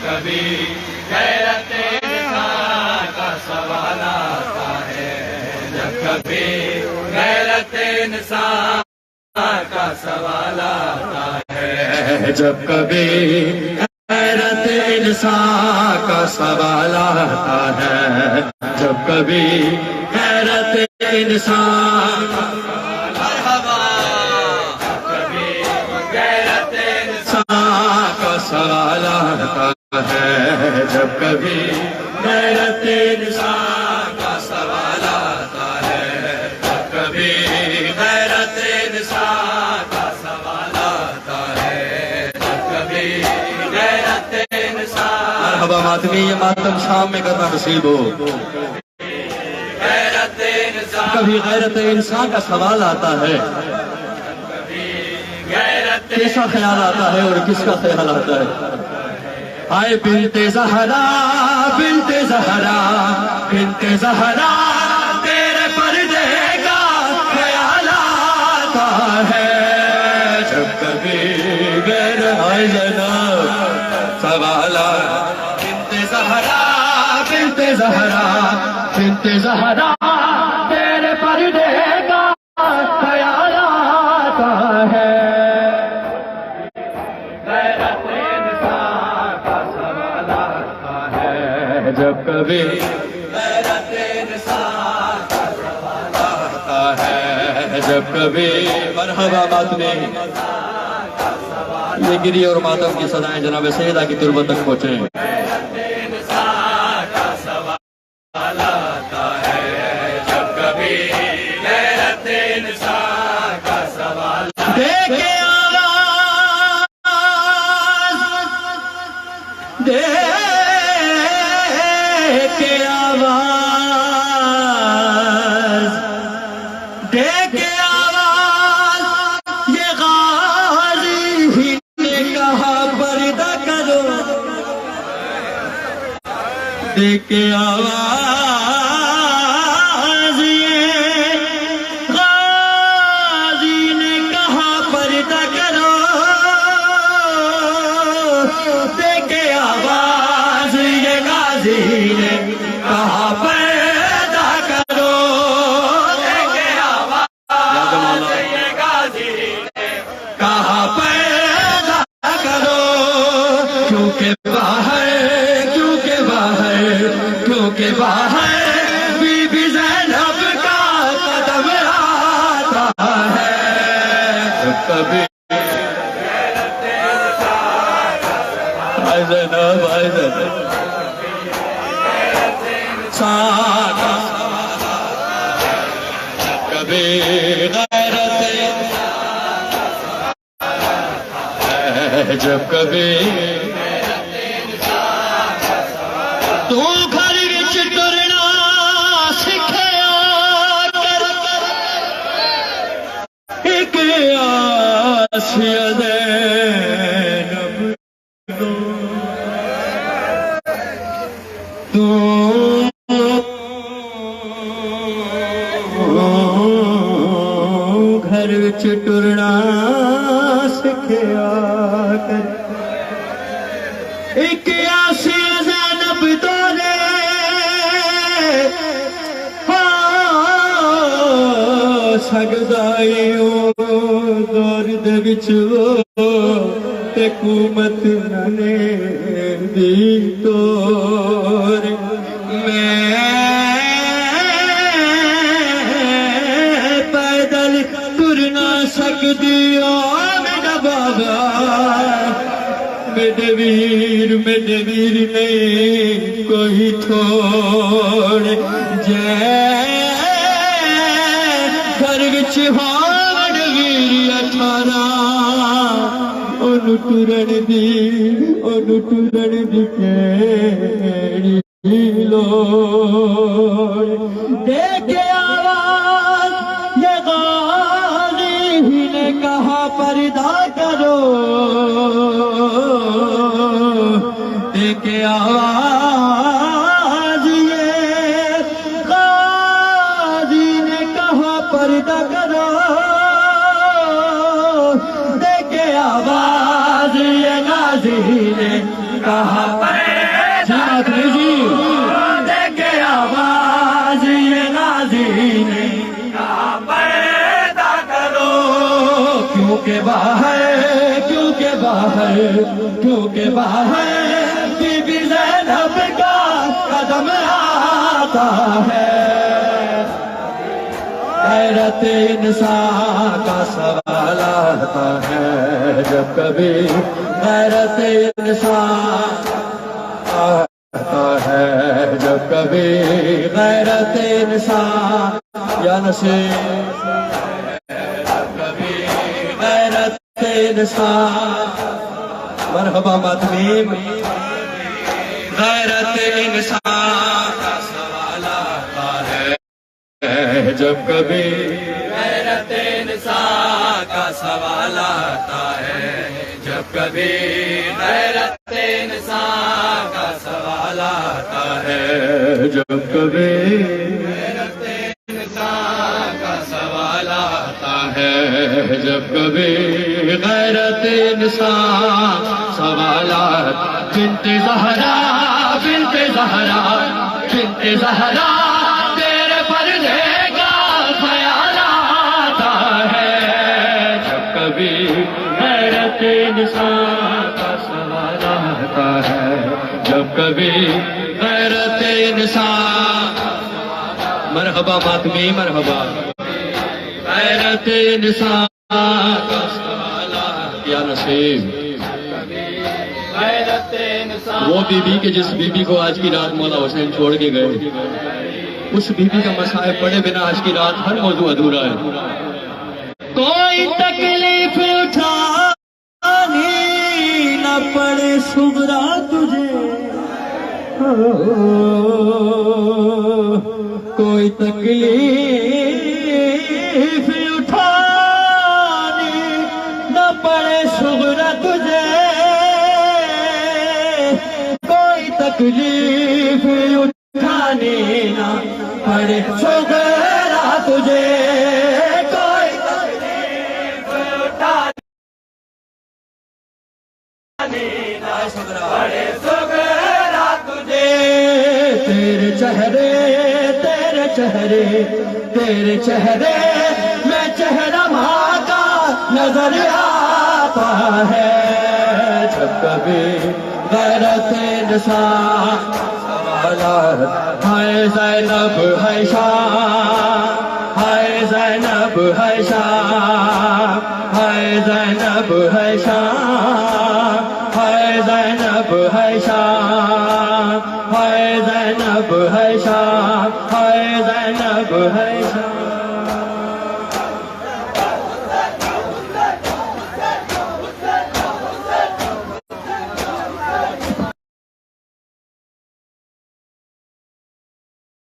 کبھی غیرت انسان کا سوال آتا ہے، جب کبھی غیرت انسان کا سوال آتا ہے، جب کبھی غیرت انسان کا سوال آتا ہے، جب کبھی غیرت انسان کا سوال آتا ہے، غیرت انسان کا سوال آتا ہے، جب کبھی غیرت انسان کا سوال آتا ہے، جب کبھی غیرت انسان کا سوال آتا ہے، جب کبھی غیرت انسان۔ مرحبا ماتمی، یہ ماتم شام میں کرنا نصیب ہو۔ کبھی غیرت انسان کا سوال آتا ہے، کیسا خیال آتا ہے اور کس کا خیال آتا ہے؟ آئے بنت زہرا، بنت زہرا، بنت زہرا، تیرے پردے کا خیال آتا ہے، جب کبھی غیر زینب سوال آتا ہے۔ بنت زہرا، بنت زہرا، بنت زہرا، تیرے پردے کا خیال آتا ہے، غیرت انسان کا سوال آتا ہے، جب کبھی غیرت انسان کا سوال آتا ہے، جب کبھی۔ مرحبا ماتمی، یہ گری اور ماتم کی صدائیں جناب سیدہ کی تربت تک پہنچیں۔ غیرت انسان کا سوال آتا ہے، جب کبھی غیرت انسان کا سوال آتا ہے۔ دیکھے آواز، دیکھے آواز، دیکھے آواز، یہ غازی ہی نے کہا پردہ کرو، دیکھے آواز، یہ غازی نے کہا پردہ کرو، دیکھے آواز، یہ غازی نے کہا پردہ کرو، دیکھے آواز، یہ غازی نے کہا پردہ کرو، کیونکہ باہر، کیونکہ باہر، کیونکہ باہر بی بی زینب کا قدم آتا ہے، جب کبھی آئے زینب، آئے زینب، انسان کا سوال آتا ہے، جب کبھی غیرت انسان کا سوال آتا ہے، جب کبھی تو گھر وچ ٹرنا سکھیا کر، ایک آسیہ زینب تو گھر وچ ٹرنا سکھیا کر، ایک آسیہ زینب تو نے سگدائی دور دے وچ تے حکومت نے دی تور، میں پیدل ٹر نہ سکدی میرا بابا، میرے ویر نہیں کوئی تھوڑ، جے گھر وچ ہوڑ ویر 18 اونوں ٹرن دی کیڑی لوڑ، دیکھے آواز، یہ غازی ہی نے کہا پردہ کرو، دیکھے آواز، یہ غازی نے کہا پردہ کرو، دیکھے آواز، یہ غازی نے کہا پردہ جی ماتمی جی دیکھے آواز یہ نازی نے پیدا کرو کیونکہ باہر بی بی زینب کا قدم آتا ہے غیرت انسان کا سوال آتا ہے جب کبھی غیرت انسان آتا ہے جب کبھی غیرت انسان یا نصیب جب کبھی غیرت انسان مرحبا ماتمیم غیرت انسان کا سوال آتا ہے جب کبھی غیرت انسان کا سوال آتا ہے جب کبھی غیرت انسان کا سوال آتا ہے جب کبھی غیرت انسان کا سوال آتا ہے جب کبھی غیرت انسان سوالات بنت زہرا بنت زہرا بنت زہرا تیرے پردے کا خیال آتا ہے جب کبھی غیرت انسان کا سوال آتا ہے جب کبھی غیرت انسان مرحبا ماتمی مرحبا غیرت انسان کا سوال یا نصیب وہ بی بی کے جس بی بی کو آج کی رات مولا حسین چھوڑ کے گئے اس بی بی کا مسائب پڑے بنا آج کی رات ہر موضوع ادھورا ہے کوئی تکلیف اٹھانی نہ پڑے صبرا تجھے کوئی تکلیف اٹھانی نہ پڑے صبرا تجھے کوئی تکلیف اٹھانی نہ پڑے صبرا تجھے کوئی تکلیف اٹھانی نہ پڑے صبرا تجھے تیرے چہرے میں چہرہ ماں کا نظر آتا ہے جب کبھی غیرت انسان سوالات ہائے زینب ہے شام ہائے زینب ہے شام ہائے زینب ہے شام ہائے زینب ہے شام ہائے زینب ہے شام ہائے زینب ہے شام